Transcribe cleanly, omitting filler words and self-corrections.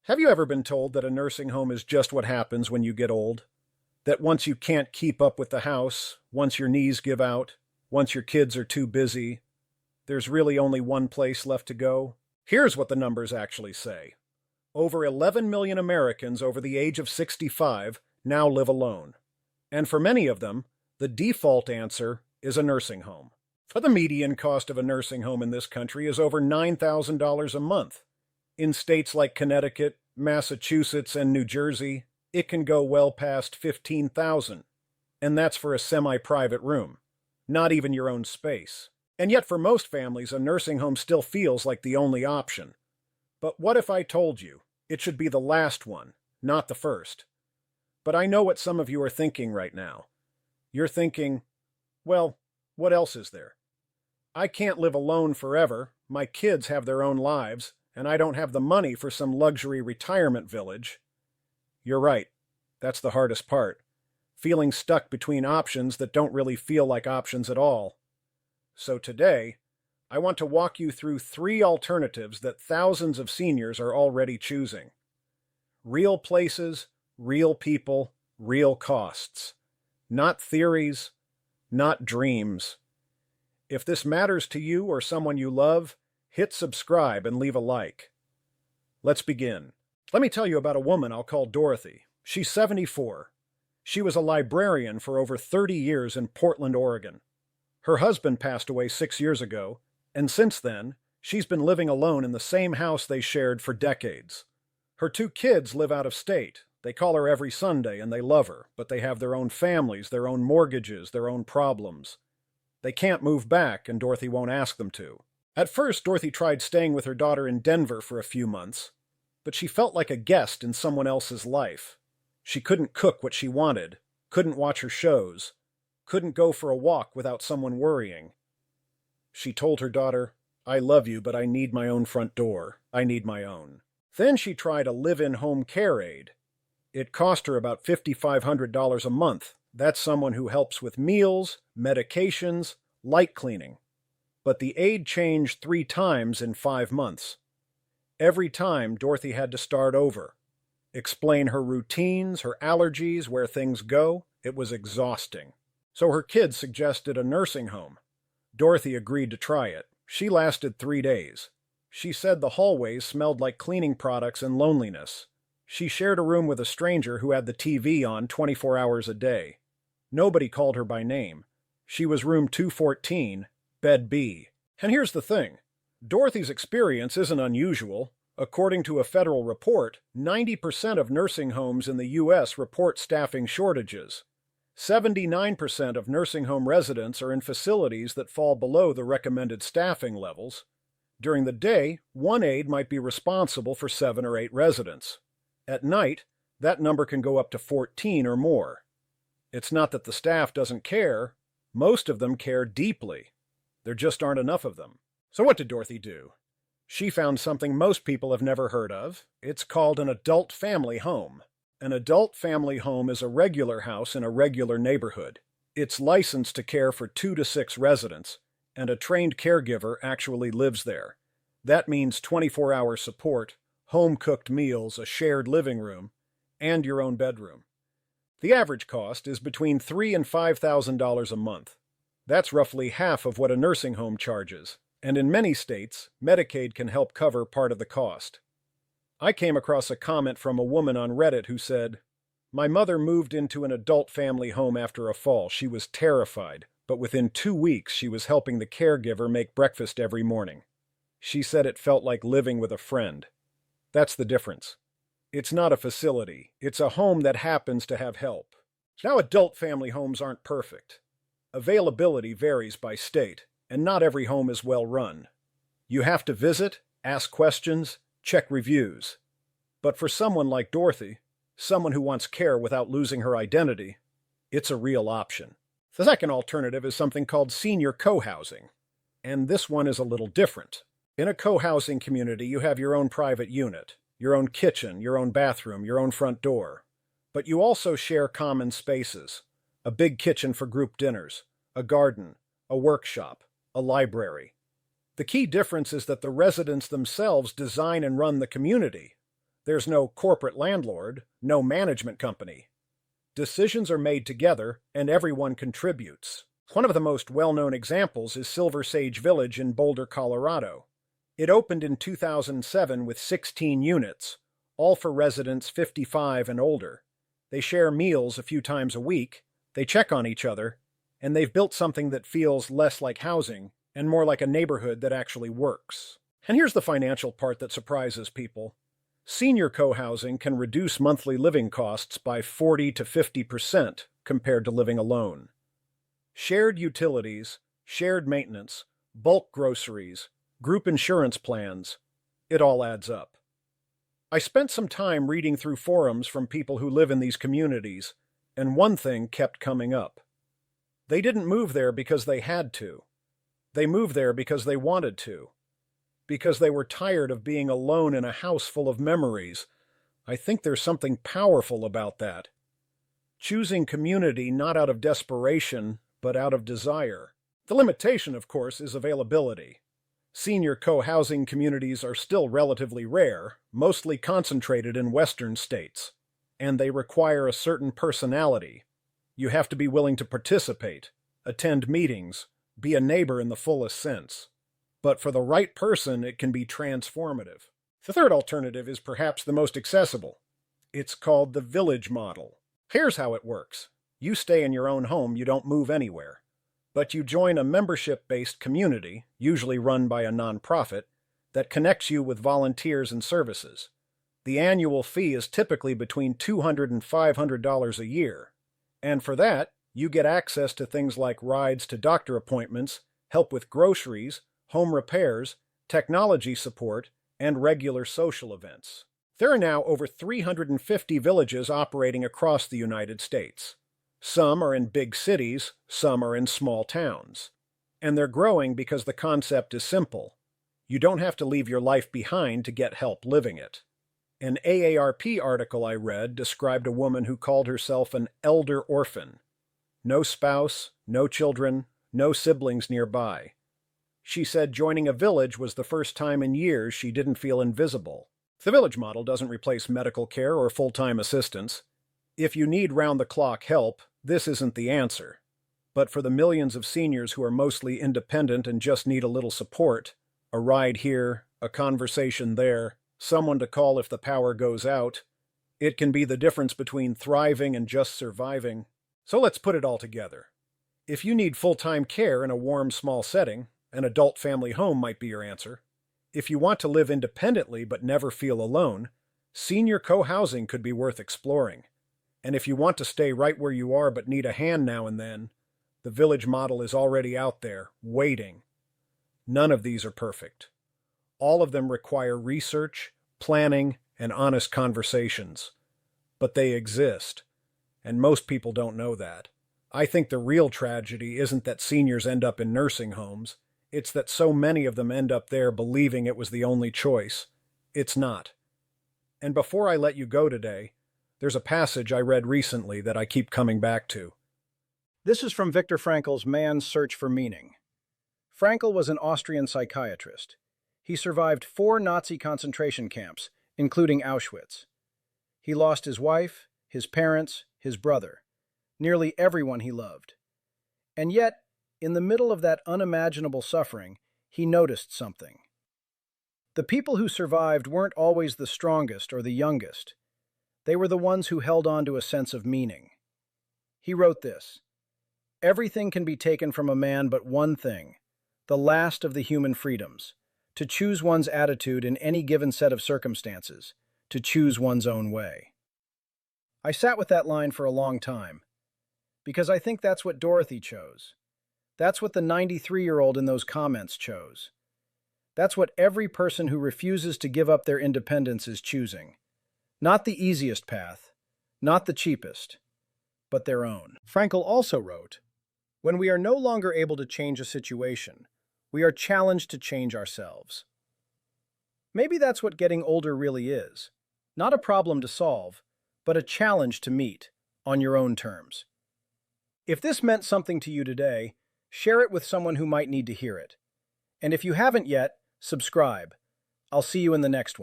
Have you ever been told that a nursing home is just what happens when you get old? That once you can't keep up with the house, once your knees give out, once your kids are too busy, there's really only one place left to go? Here's what the numbers actually say. Over 11 million Americans over the age of 65 now live alone. And for many of them, the default answer is a nursing home. For the median cost of a nursing home in this country is over $9,000 a month. In states like Connecticut, Massachusetts, and New Jersey, it can go well past $15,000. And that's for a semi-private room, not even your own space. And yet for most families, a nursing home still feels like the only option. But what if I told you it should be the last one, not the first? But I know what some of you are thinking right now. You're thinking, well, what else is there? I can't live alone forever, my kids have their own lives, and I don't have the money for some luxury retirement village. You're right. That's the hardest part. Feeling stuck between options that don't really feel like options at all. So today, I want to walk you through 3 alternatives that thousands of seniors are already choosing. Real places, real people, real costs. Not theories, not dreams. If this matters to you or someone you love, hit subscribe and leave a like. Let's begin. Let me tell you about a woman I'll call Dorothy. She's 74. She was a librarian for over 30 years in Portland, Oregon. Her husband passed away 6 years ago, and since then, she's been living alone in the same house they shared for decades. Her 2 kids live out of state. They call her every Sunday and they love her, but they have their own families, their own mortgages, their own problems. They can't move back, and Dorothy won't ask them to. At first, Dorothy tried staying with her daughter in Denver for a few months, but she felt like a guest in someone else's life. She couldn't cook what she wanted, couldn't watch her shows, couldn't go for a walk without someone worrying. She told her daughter, "I love you, but I need my own front door. I need my own." Then she tried a live-in home care aide. It cost her about $5,500 a month. That's someone who helps with meals, medications, light cleaning. But the aide changed 3 times in 5 months. Every time, Dorothy had to start over. Explain her routines, her allergies, where things go. It was exhausting. So her kids suggested a nursing home. Dorothy agreed to try it. She lasted 3 days. She said the hallways smelled like cleaning products and loneliness. She shared a room with a stranger who had the TV on 24 hours a day. Nobody called her by name. She was room 214, bed B. And here's the thing. Dorothy's experience isn't unusual. According to a federal report, 90% of nursing homes in the U.S. report staffing shortages. 79% of nursing home residents are in facilities that fall below the recommended staffing levels. During the day, one aide might be responsible for 7 or 8 residents. At night, that number can go up to 14 or more. It's not that the staff doesn't care. Most of them care deeply. There just aren't enough of them. So what did Dorothy do? She found something most people have never heard of. It's called an adult family home. An adult family home is a regular house in a regular neighborhood. It's licensed to care for 2 to 6 residents, and a trained caregiver actually lives there. That means 24-hour support, home-cooked meals, a shared living room, and your own bedroom. The average cost is between $3,000 and $5,000 a month. That's roughly half of what a nursing home charges, and in many states, Medicaid can help cover part of the cost. I came across a comment from a woman on Reddit who said, "My mother moved into an adult family home after a fall. She was terrified, but within 2 weeks she was helping the caregiver make breakfast every morning. She said it felt like living with a friend." That's the difference. It's not a facility. It's a home that happens to have help. Now, adult family homes aren't perfect. Availability varies by state, and not every home is well run. You have to visit, ask questions, check reviews. But for someone like Dorothy, someone who wants care without losing her identity, it's a real option. The second alternative is something called senior cohousing, and this one is a little different. In a cohousing community, you have your own private unit, your own kitchen, your own bathroom, your own front door. But you also share common spaces, a big kitchen for group dinners, a garden, a workshop, a library. The key difference is that the residents themselves design and run the community. There's no corporate landlord, no management company. Decisions are made together, and everyone contributes. One of the most well-known examples is Silver Sage Village in Boulder, Colorado. It opened in 2007 with 16 units, all for residents 55 and older. They share meals a few times a week, they check on each other, and they've built something that feels less like housing and more like a neighborhood that actually works. And here's the financial part that surprises people. Senior co-housing can reduce monthly living costs by 40 to 50% compared to living alone. Shared utilities, shared maintenance, bulk groceries, group insurance plans, it all adds up. I spent some time reading through forums from people who live in these communities, and one thing kept coming up. They didn't move there because they had to. They moved there because they wanted to. Because they were tired of being alone in a house full of memories. I think there's something powerful about that. Choosing community not out of desperation, but out of desire. The limitation, of course, is availability. Senior co-housing communities are still relatively rare, mostly concentrated in Western states, and they require a certain personality. You have to be willing to participate, attend meetings, be a neighbor in the fullest sense. But for the right person, it can be transformative. The third alternative is perhaps the most accessible. It's called the village model. Here's how it works. You stay in your own home, you don't move anywhere. But you join a membership-based community, usually run by a nonprofit, that connects you with volunteers and services. The annual fee is typically between $200 and $500 a year. And for that, you get access to things like rides to doctor appointments, help with groceries, home repairs, technology support, and regular social events. There are now over 350 villages operating across the United States. Some are in big cities, some are in small towns. And they're growing because the concept is simple. You don't have to leave your life behind to get help living it. An AARP article I read described a woman who called herself an elder orphan. No spouse, no children, no siblings nearby. She said joining a village was the first time in years she didn't feel invisible. The village model doesn't replace medical care or full-time assistance. If you need round-the-clock help, this isn't the answer. But for the millions of seniors who are mostly independent and just need a little support, a ride here, a conversation there, someone to call if the power goes out, it can be the difference between thriving and just surviving. So let's put it all together. If you need full-time care in a warm, small setting, an adult family home might be your answer. If you want to live independently but never feel alone, senior co-housing could be worth exploring. And if you want to stay right where you are but need a hand now and then, the village model is already out there, waiting. None of these are perfect. All of them require research, planning, and honest conversations. But they exist, and most people don't know that. I think the real tragedy isn't that seniors end up in nursing homes. It's that so many of them end up there believing it was the only choice. It's not. And before I let you go today, there's a passage I read recently that I keep coming back to. This is from Viktor Frankl's Man's Search for Meaning. Frankl was an Austrian psychiatrist. He survived 4 Nazi concentration camps, including Auschwitz. He lost his wife, his parents, his brother, nearly everyone he loved. And yet, in the middle of that unimaginable suffering, he noticed something. The people who survived weren't always the strongest or the youngest. They were the ones who held on to a sense of meaning. He wrote this: "Everything can be taken from a man but one thing, the last of the human freedoms, to choose one's attitude in any given set of circumstances, to choose one's own way." I sat with that line for a long time, because I think that's what Dorothy chose. That's what the 93-year-old in those comments chose. That's what every person who refuses to give up their independence is choosing. Not the easiest path, not the cheapest, but their own. Frankl also wrote, "When we are no longer able to change a situation, we are challenged to change ourselves." Maybe that's what getting older really is. Not a problem to solve, but a challenge to meet on your own terms. If this meant something to you today, share it with someone who might need to hear it. And if you haven't yet, subscribe. I'll see you in the next one.